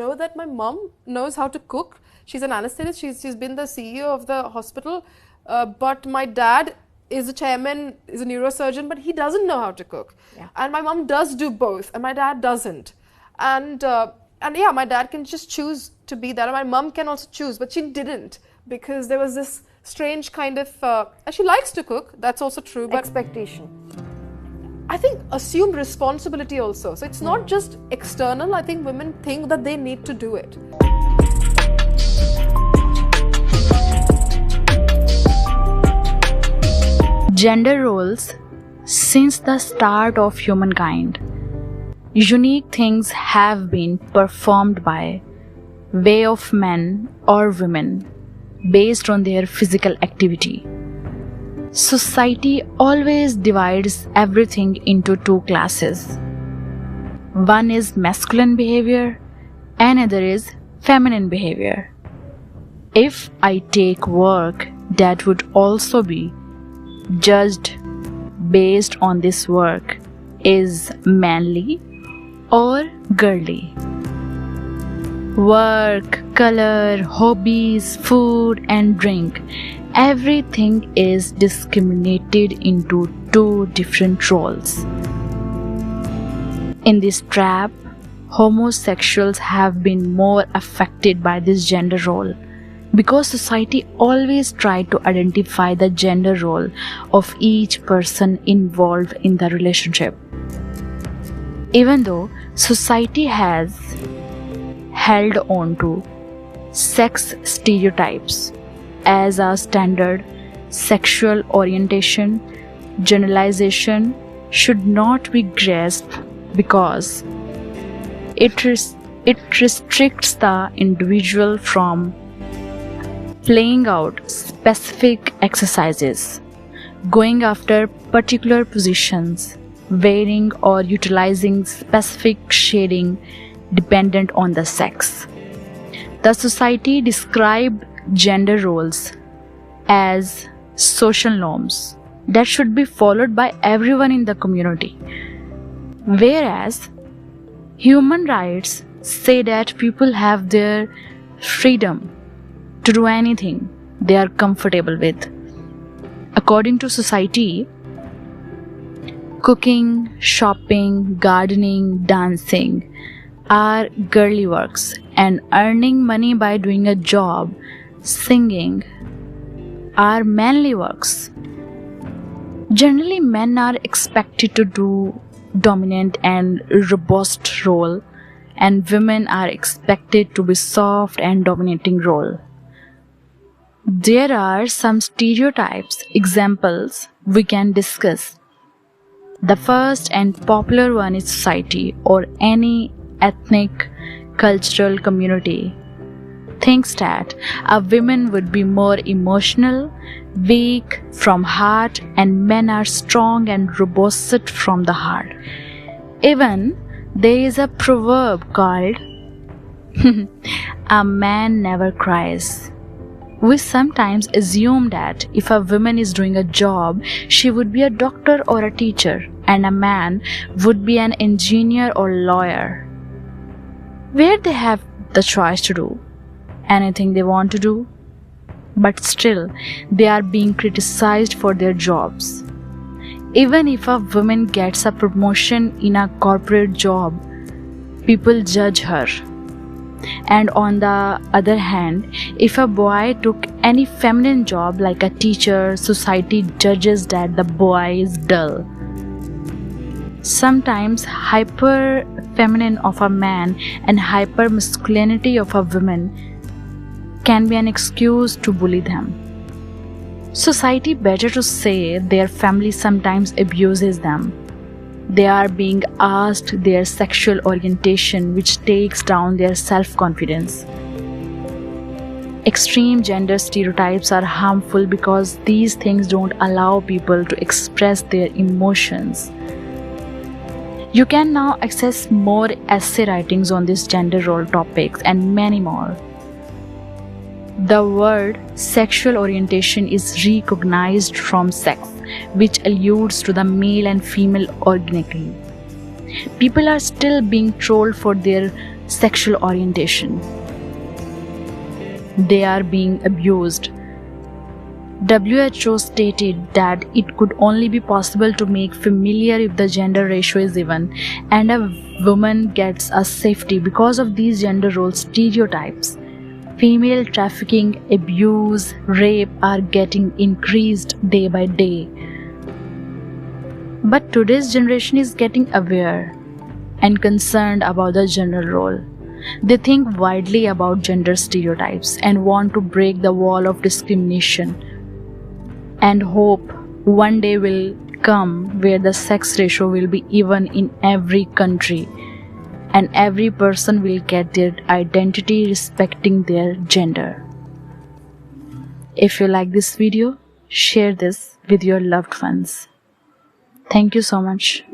know that my mom knows how to cook. She's an anesthetist. She's been the CEO of the hospital. But my dad is a chairman, is a neurosurgeon, but he doesn't know how to cook. Yeah. And my mom does do both, and my dad doesn't. And yeah, my dad can just choose to be that, and my mom can also choose, but she didn't, because there was this strange kind of, and she likes to cook, that's also true, but Expectation. I think assumed responsibility also. So it's not just external, I think women think that they need to do it. Gender roles, since the start of humankind, unique things have been performed by way of men or women based on their physical activity. Society always divides everything into two classes. One is masculine behavior, another is feminine behavior. If I take work that would also be judged based on this work is manly or girly. Work, color, hobbies, food and drink, everything is discriminated into two different roles. In this trap, homosexuals have been more affected by this gender role because society always tried to identify the gender role of each person involved in the relationship. Even though society has held on to sex stereotypes as a standard, sexual orientation generalization should not be grasped because it restricts the individual from playing out specific exercises, going after particular positions, wearing or utilizing specific shading dependent on the sex. The society described gender roles as social norms that should be followed by everyone in the community, whereas human rights say that people have their freedom to do anything they are comfortable with. According to society, cooking, shopping, gardening, dancing are girly works, and earning money by doing a job, singing, are manly works. Generally, men are expected to do dominant and robust role, and women are expected to be soft and dominating role. There are some stereotypes, examples we can discuss. The first and popular one is society or any ethnic, cultural community thinks that a woman would be more emotional, weak from heart, and men are strong and robust from the heart. Even there is a proverb called a man never cries. We sometimes assume that if a woman is doing a job, she would be a doctor or a teacher, and a man would be an engineer or lawyer, where they have the choice to do anything they want to do, but still they are being criticized for their jobs. Even if a woman gets a promotion in a corporate job, people judge her. And on the other hand, if a boy took any feminine job like a teacher, society judges that the boy is dull. Sometimes hyper feminine of a man and hyper masculinity of a woman can be an excuse to bully them. Society, better to say, their family sometimes abuses them. They are being asked their sexual orientation, which takes down their self-confidence. Extreme gender stereotypes are harmful because these things don't allow people to express their emotions. You can now access more essay writings on these gender role topics and many more. The word sexual orientation is recognized from sex, which alludes to the male and female organically. People are still being trolled for their sexual orientation. They are being abused. WHO stated that it could only be possible to make familiar if the gender ratio is even and a woman gets a safety because of these gender role stereotypes. Female trafficking, abuse, rape are getting increased day by day. But today's generation is getting aware and concerned about the gender role. They think widely about gender stereotypes and want to break the wall of discrimination and hope one day will come where the sex ratio will be even in every country and every person will get their identity respecting their gender. If you like this video, share this with your loved ones. Thank you so much.